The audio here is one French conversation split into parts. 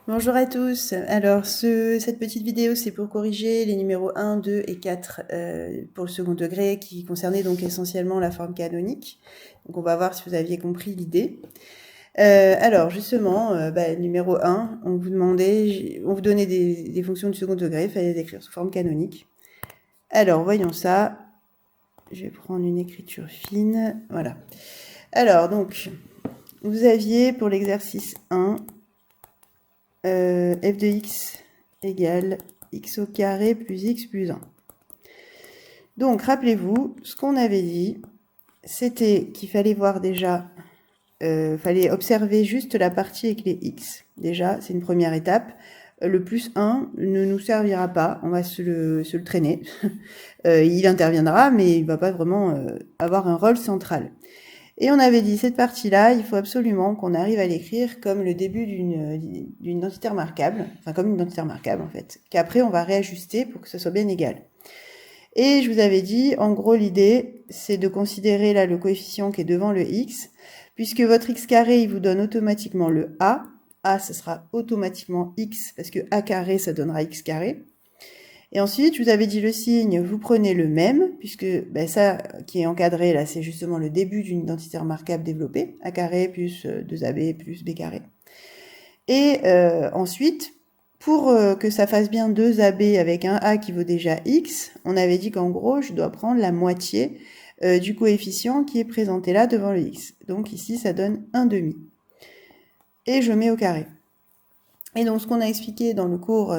Bonjour à tous. Alors, cette petite vidéo, c'est pour corriger les numéros 1, 2 et 4 pour le second degré qui concernaient donc essentiellement la forme canonique. Donc, on va voir si vous aviez compris l'idée. Alors, justement, numéro 1, on vous donnait des fonctions du second degré, il fallait les écrire sous forme canonique. Alors, voyons ça. Je vais prendre une écriture fine. Voilà. Alors, donc, vous aviez pour l'exercice 1, f de x égale x au carré plus x plus 1. Donc, rappelez-vous, ce qu'on avait dit, c'était qu'il fallait voir déjà, fallait observer juste la partie avec les x. Déjà, c'est une première étape. Le plus 1 ne nous servira pas, on va se le traîner. Il interviendra, mais il ne va pas vraiment avoir un rôle central. Et on avait dit, cette partie-là, il faut absolument qu'on arrive à l'écrire comme le début d'une identité remarquable, enfin comme une identité remarquable en fait, qu'après on va réajuster pour que ce soit bien égal. Et je vous avais dit, en gros, l'idée, c'est de considérer là le coefficient qui est devant le x, puisque votre x carré, il vous donne automatiquement le a. A, ce sera automatiquement x, parce que a carré, ça donnera x carré. Et ensuite, je vous avais dit le signe, vous prenez le même, puisque ça qui est encadré, là, c'est justement le début d'une identité remarquable développée, a carré plus 2ab plus b carré. Et ensuite, pour que ça fasse bien 2ab avec un a qui vaut déjà x, on avait dit qu'en gros, je dois prendre la moitié du coefficient qui est présenté là devant le x. Donc ici, ça donne 1/2. Et je mets au carré. Et donc, ce qu'on a expliqué dans le cours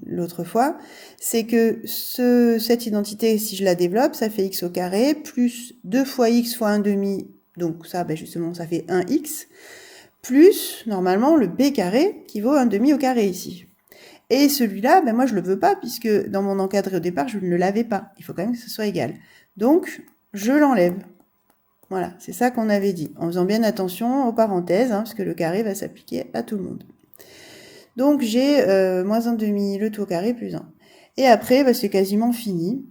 l'autre fois, c'est que cette identité, si je la développe, ça fait x au carré, plus 2 fois x fois 1/2, donc ça, justement, ça fait 1x, plus, normalement, le b carré, qui vaut 1/2 au carré ici. Et celui-là, moi, je le veux pas, puisque dans mon encadré au départ, je ne l'avais pas. Il faut quand même que ce soit égal. Donc, je l'enlève. Voilà, c'est ça qu'on avait dit, en faisant bien attention aux parenthèses, parce que le carré va s'appliquer à tout le monde. Donc j'ai moins 1/2, le tout au carré, plus 1. Et après, c'est quasiment fini,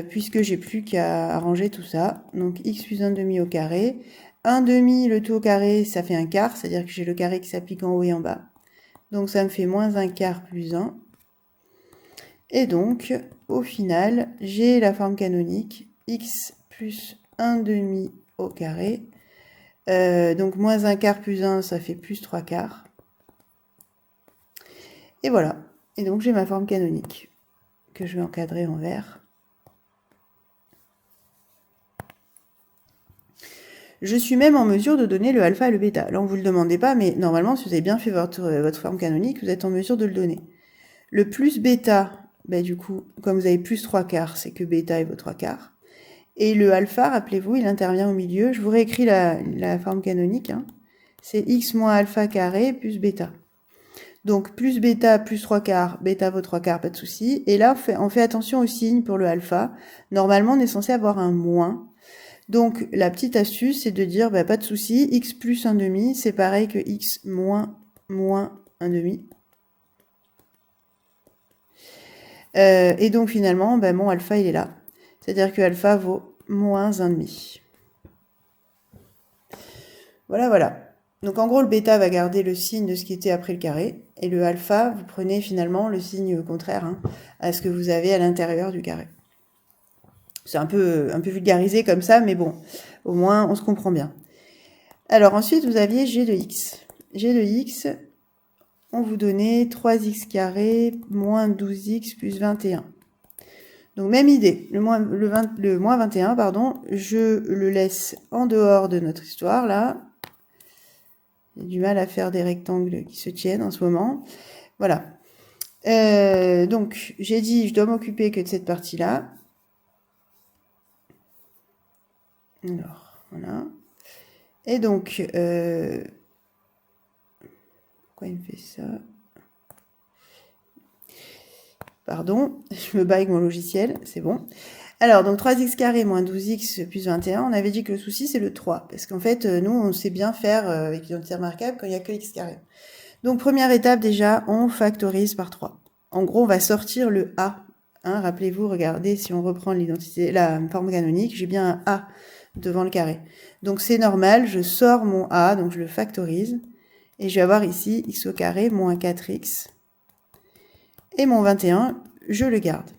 puisque j'ai plus qu'à arranger tout ça. Donc x plus 1/2 au carré. 1/2, le tout au carré, ça fait un quart, c'est-à-dire que j'ai le carré qui s'applique en haut et en bas. Donc ça me fait moins un quart plus 1. Et donc, au final, j'ai la forme canonique, x plus 1/2 au carré. Donc moins un quart plus 1, ça fait plus 3 quarts. Et voilà. Et donc j'ai ma forme canonique que je vais encadrer en vert. Je suis même en mesure de donner le alpha et le bêta. Là, on ne vous le demandait pas, mais normalement, si vous avez bien fait votre forme canonique, vous êtes en mesure de le donner. Le plus bêta, du coup, comme vous avez plus 3 quarts, c'est que bêta est vos 3 quarts. Et le alpha, rappelez-vous, il intervient au milieu. Je vous réécris la forme canonique. C'est x moins alpha carré plus bêta. Donc, plus bêta, plus 3 quarts, bêta vaut 3 quarts, pas de souci. Et là, on fait attention au signe pour le alpha. Normalement, on est censé avoir un moins. Donc, la petite astuce, c'est de dire, pas de souci, x plus 1/2, c'est pareil que x moins 1/2. Et donc, finalement, mon alpha, il est là. C'est-à-dire que alpha vaut moins 1/2. Voilà, voilà. Donc en gros, le bêta va garder le signe de ce qui était après le carré. Et le alpha, vous prenez finalement le signe contraire à ce que vous avez à l'intérieur du carré. C'est un peu vulgarisé comme ça, mais bon, au moins on se comprend bien. Alors ensuite, vous aviez g de x. G de x, on vous donnait 3x carré moins 12x plus 21. Donc même idée, le moins 21, pardon, je le laisse en dehors de notre histoire là. J'ai du mal à faire des rectangles qui se tiennent en ce moment. Voilà. Donc, j'ai dit, je dois m'occuper que de cette partie-là. Alors, voilà. Et donc, pourquoi il me fait ça? Pardon, je me bats avec mon logiciel, c'est bon. Alors, donc 3x carré moins 12x plus 21, on avait dit que le souci, c'est le 3. Parce qu'en fait, nous, on sait bien faire avec l'identité remarquable quand il n'y a que x carré. Donc, première étape, déjà, on factorise par 3. En gros, on va sortir le a. Rappelez-vous, regardez, si on reprend l'identité, la forme canonique, j'ai bien un a devant le carré. Donc, c'est normal, je sors mon a, donc je le factorise. Et je vais avoir ici x au carré moins 4x. Et mon 21, je le garde.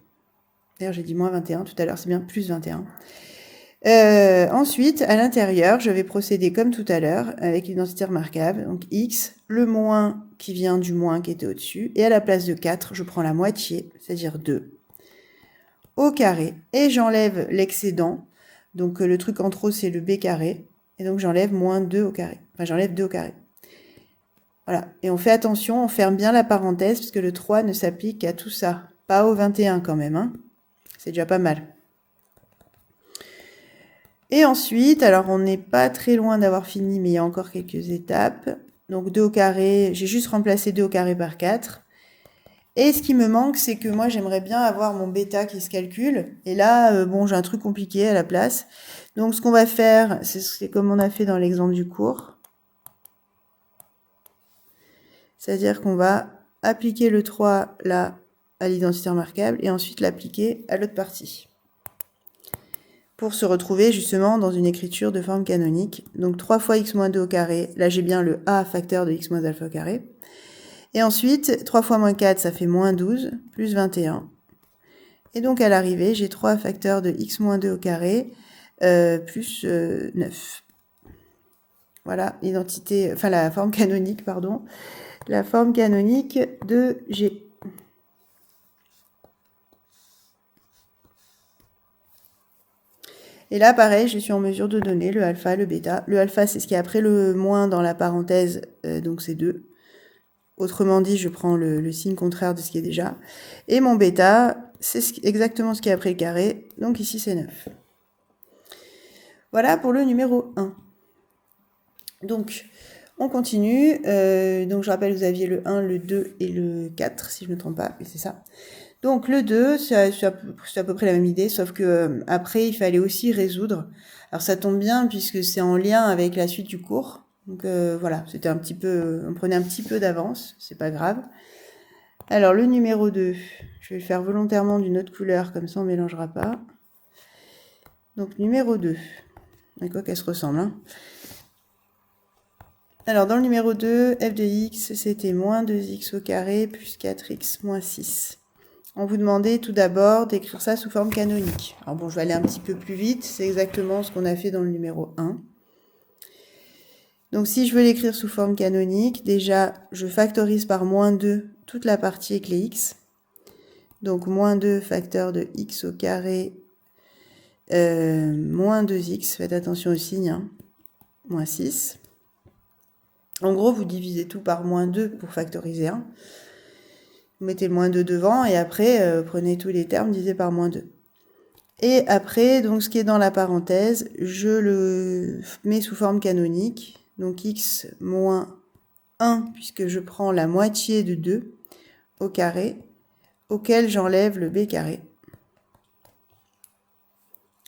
D'ailleurs, j'ai dit moins 21 tout à l'heure, c'est bien plus 21. Ensuite, à l'intérieur, je vais procéder comme tout à l'heure avec l'identité remarquable. Donc x, le moins qui vient du moins qui était au-dessus. Et à la place de 4, je prends la moitié, c'est-à-dire 2, au carré. Et j'enlève l'excédent. Donc le truc en trop, c'est le b carré. Et donc j'enlève moins 2 au carré. Enfin, j'enlève 2 au carré. Voilà. Et on fait attention, on ferme bien la parenthèse, parce que le 3 ne s'applique qu'à tout ça. Pas au 21 quand même. Hein. C'est déjà pas mal. Et ensuite, alors on n'est pas très loin d'avoir fini, mais il y a encore quelques étapes. Donc 2 au carré, j'ai juste remplacé 2 au carré par 4. Et ce qui me manque, c'est que moi, j'aimerais bien avoir mon bêta qui se calcule. Et là, bon, j'ai un truc compliqué à la place. Donc ce qu'on va faire, c'est comme on a fait dans l'exemple du cours. C'est-à-dire qu'on va appliquer le 3 là à l'identité remarquable et ensuite l'appliquer à l'autre partie. Pour se retrouver justement dans une écriture de forme canonique. Donc 3 fois x moins 2 au carré, là j'ai bien le a facteur de x moins alpha au carré. Et ensuite, 3 fois moins 4, ça fait moins 12, plus 21. Et donc à l'arrivée, j'ai 3 facteurs de x moins 2 au carré, plus 9. Voilà l'identité, enfin la forme canonique, pardon. La forme canonique de G. Et là, pareil, je suis en mesure de donner le alpha, le bêta. Le alpha, c'est ce qui est après le moins dans la parenthèse, donc c'est 2. Autrement dit, je prends le signe contraire de ce qui est déjà. Et mon bêta, c'est exactement ce qui est après le carré, donc ici c'est 9. Voilà pour le numéro 1. Donc, on continue. Donc, je rappelle, vous aviez le 1, le 2 et le 4, si je ne me trompe pas, et c'est ça. Donc le 2, c'est à peu près la même idée, sauf que après, il fallait aussi résoudre. Alors ça tombe bien puisque c'est en lien avec la suite du cours. Donc voilà, c'était un petit peu, on prenait un petit peu d'avance, c'est pas grave. Alors le numéro 2, je vais le faire volontairement d'une autre couleur, comme ça on ne mélangera pas. Donc numéro 2, à quoi qu'elle se ressemble. Hein. Alors dans le numéro 2, f de x, c'était moins 2x au carré plus 4x moins 6. On vous demandait tout d'abord d'écrire ça sous forme canonique. Alors bon, je vais aller un petit peu plus vite, c'est exactement ce qu'on a fait dans le numéro 1. Donc si je veux l'écrire sous forme canonique, déjà, je factorise par moins 2 toute la partie avec les x. Donc moins 2 facteur de x au carré, moins 2x, faites attention au signe, hein, moins 6. En gros, vous divisez tout par moins 2 pour factoriser 1. Vous mettez le moins 2 devant et après, prenez tous les termes divisés par moins 2. Et après, donc ce qui est dans la parenthèse, je le mets sous forme canonique. Donc x moins 1, puisque je prends la moitié de 2 au carré, auquel j'enlève le b carré.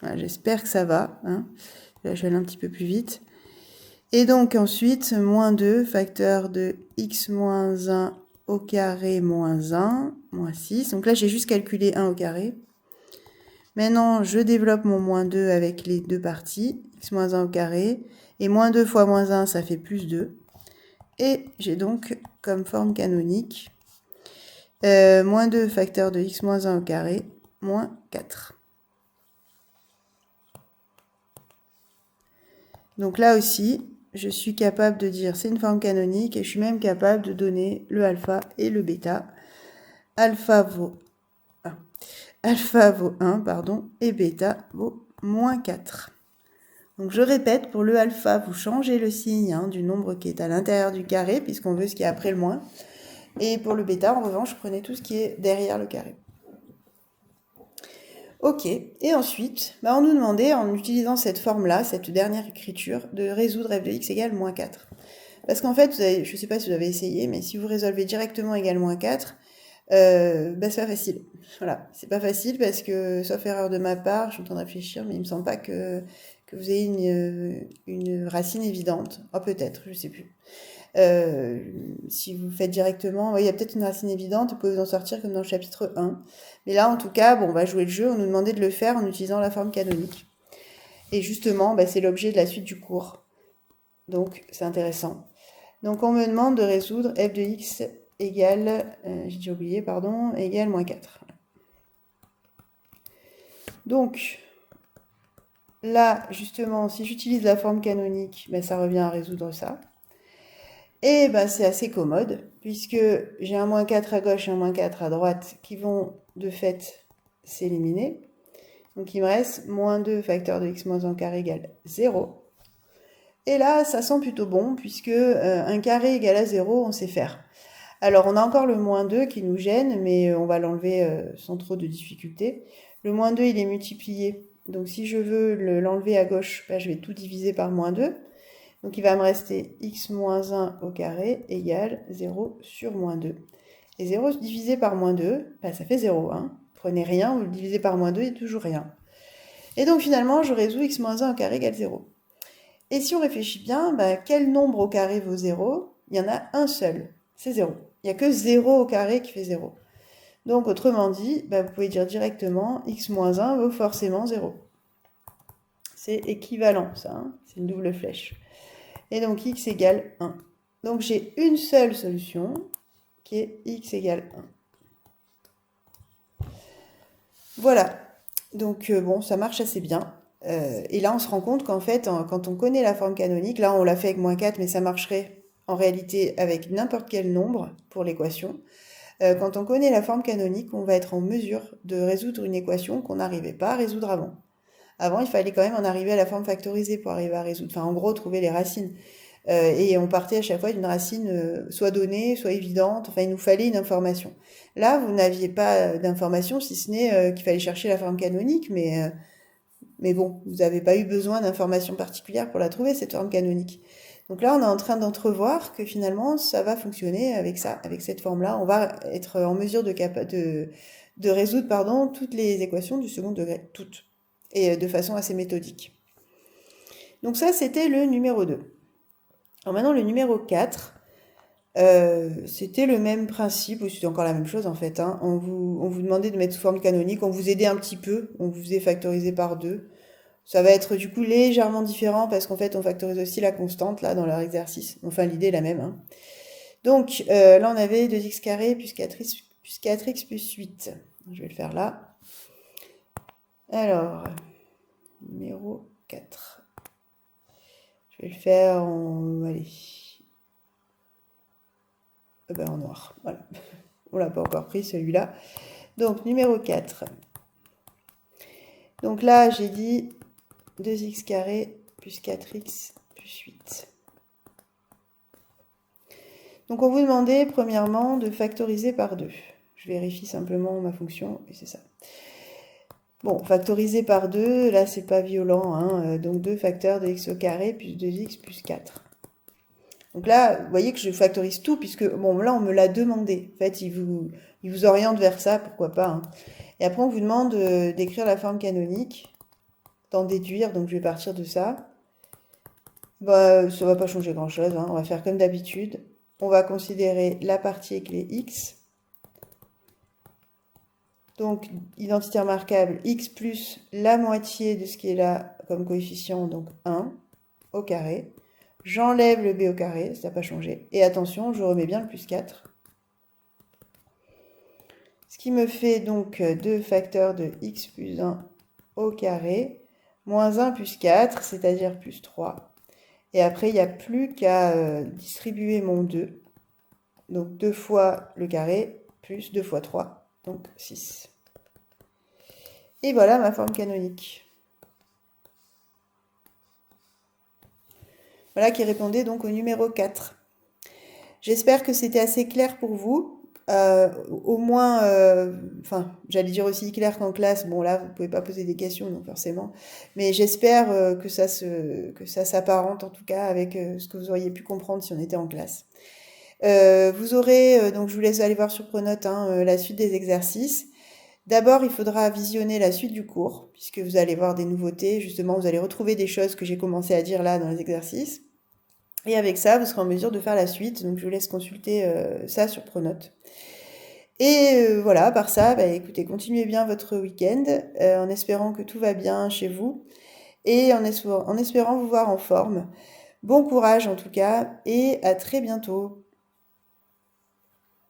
Voilà, j'espère que ça va. Hein. Là, je vais aller un petit peu plus vite. Et donc ensuite, moins 2, facteur de x moins 1 au carré moins 1, moins 6. Donc là, j'ai juste calculé 1 au carré. Maintenant, je développe mon moins 2 avec les deux parties, x moins 1 au carré. Et moins 2 fois moins 1, ça fait plus 2. Et j'ai donc comme forme canonique, moins 2 facteur de x moins 1 au carré, moins 4. Donc là aussi, je suis capable de dire c'est une forme canonique et je suis même capable de donner le alpha et le bêta. Alpha vaut 1, pardon, et bêta vaut moins 4. Donc je répète, pour le alpha, vous changez le signe du nombre qui est à l'intérieur du carré, puisqu'on veut ce qui est après le moins. Et pour le bêta, en revanche, prenez tout ce qui est derrière le carré. Ok, et ensuite, on nous demandait, en utilisant cette forme-là, cette dernière écriture, de résoudre f de x égale moins 4. Parce qu'en fait, je ne sais pas si vous avez essayé, mais si vous résolvez directement égale moins 4, c'est pas facile. Voilà, c'est pas facile parce que, sauf erreur de ma part, je suis en train de réfléchir, mais il me semble pas que vous ayez une racine évidente. Oh, peut-être, je sais plus. Si vous faites directement, il y a peut-être une racine évidente, vous pouvez vous en sortir comme dans le chapitre 1. Mais là, en tout cas, on va jouer le jeu, on nous demandait de le faire en utilisant la forme canonique. Et justement, c'est l'objet de la suite du cours. Donc, c'est intéressant. Donc on me demande de résoudre f de x égale, j'ai déjà oublié, pardon, égale moins 4. Donc là, justement, si j'utilise la forme canonique, ben, ça revient à résoudre ça. Et ben, c'est assez commode, puisque j'ai un moins 4 à gauche et un moins 4 à droite qui vont de fait s'éliminer. Donc il me reste moins 2 facteur de x moins 1 carré égale 0. Et là, ça sent plutôt bon, puisque un carré égale à 0, on sait faire. Alors, on a encore le moins 2 qui nous gêne, mais on va l'enlever sans trop de difficulté. Le moins 2, il est multiplié. Donc, si je veux l'enlever à gauche, ben, je vais tout diviser par moins 2. Donc, il va me rester x moins 1 au carré égale 0 sur moins 2. Et 0 divisé par moins 2, ben, ça fait 0. Hein. Prenez rien, vous le divisez par moins 2, il n'y a toujours rien. Et donc, finalement, je résous x moins 1 au carré égale 0. Et si on réfléchit bien, ben, quel nombre au carré vaut 0? Il y en a un seul, c'est 0. Il n'y a que 0 au carré qui fait 0. Donc, autrement dit, ben, vous pouvez dire directement x moins 1 vaut forcément 0. C'est équivalent, ça. Hein, c'est une double flèche. Et donc, x égale 1. Donc, j'ai une seule solution qui est x égale 1. Voilà. Donc, bon, ça marche assez bien. Et là, on se rend compte qu'en fait, quand on connaît la forme canonique, là, on l'a fait avec moins 4, mais ça marcherait en réalité avec n'importe quel nombre pour l'équation. Quand on connaît la forme canonique, on va être en mesure de résoudre une équation qu'on n'arrivait pas à résoudre avant. Avant, il fallait quand même en arriver à la forme factorisée pour arriver à résoudre. Enfin, en gros, trouver les racines. Et on partait à chaque fois d'une racine soit donnée, soit évidente. Enfin, il nous fallait une information. Là, vous n'aviez pas d'information, si ce n'est qu'il fallait chercher la forme canonique, mais bon, vous n'avez pas eu besoin d'informations particulières pour la trouver, cette forme canonique. Donc là, on est en train d'entrevoir que finalement, ça va fonctionner avec ça, avec cette forme-là. On va être en mesure de résoudre toutes les équations du second degré, toutes, et de façon assez méthodique. Donc ça, c'était le numéro 2. Alors maintenant, le numéro 4, c'était le même principe, ou c'était encore la même chose en fait. Hein. On vous demandait de mettre sous forme canonique, on vous aidait un petit peu, on vous faisait factoriser par 2. Ça va être du coup légèrement différent parce qu'en fait on factorise aussi la constante là dans leur exercice. Enfin l'idée est la même. Hein. Donc là on avait 2x carré plus 4x plus 8. Je vais le faire là. Alors, numéro 4. Je vais le faire en... Allez. En noir. Voilà. On l'a pas encore pris celui-là. Donc numéro 4. Donc là j'ai dit 2x carré plus 4x plus 8. Donc on vous demandait premièrement de factoriser par 2. Je vérifie simplement ma fonction et c'est ça. Bon, factoriser par 2, là c'est pas violent. Hein, donc 2 facteurs de x au carré plus 2x plus 4. Donc là, vous voyez que je factorise tout puisque, bon là on me l'a demandé. En fait, il vous oriente vers ça, pourquoi pas. Hein. Et après on vous demande d'écrire la forme canonique. D'en déduire, donc je vais partir de ça. Bah, ça va pas changer grand chose, hein. On va faire comme d'habitude. On va considérer la partie avec les x. Donc, identité remarquable, x plus la moitié de ce qui est là comme coefficient, donc 1 au carré. J'enlève le b au carré, ça n'a pas changé. Et attention, je remets bien le plus 4. Ce qui me fait donc 2 facteurs de x plus 1 au carré, moins 1 plus 4, c'est-à-dire plus 3. Et après, il n'y a plus qu'à distribuer mon 2. Donc 2 fois le carré, plus 2 fois 3, donc 6. Et voilà ma forme canonique. Voilà qui répondait donc au numéro 4. J'espère que c'était assez clair pour vous. Au moins, j'allais dire aussi clair qu'en classe. Bon, là, vous ne pouvez pas poser des questions, donc forcément. Mais j'espère que ça s'apparente, en tout cas, avec ce que vous auriez pu comprendre si on était en classe. Vous aurez, donc je vous laisse aller voir sur Pronote la suite des exercices. D'abord, il faudra visionner la suite du cours, puisque vous allez voir des nouveautés. Justement, vous allez retrouver des choses que j'ai commencé à dire là dans les exercices. Et avec ça, vous serez en mesure de faire la suite. Donc, je vous laisse consulter ça sur Pronote. Et voilà, par ça, écoutez, continuez bien votre week-end, en espérant que tout va bien chez vous, et en espérant vous voir en forme. Bon courage en tout cas et à très bientôt.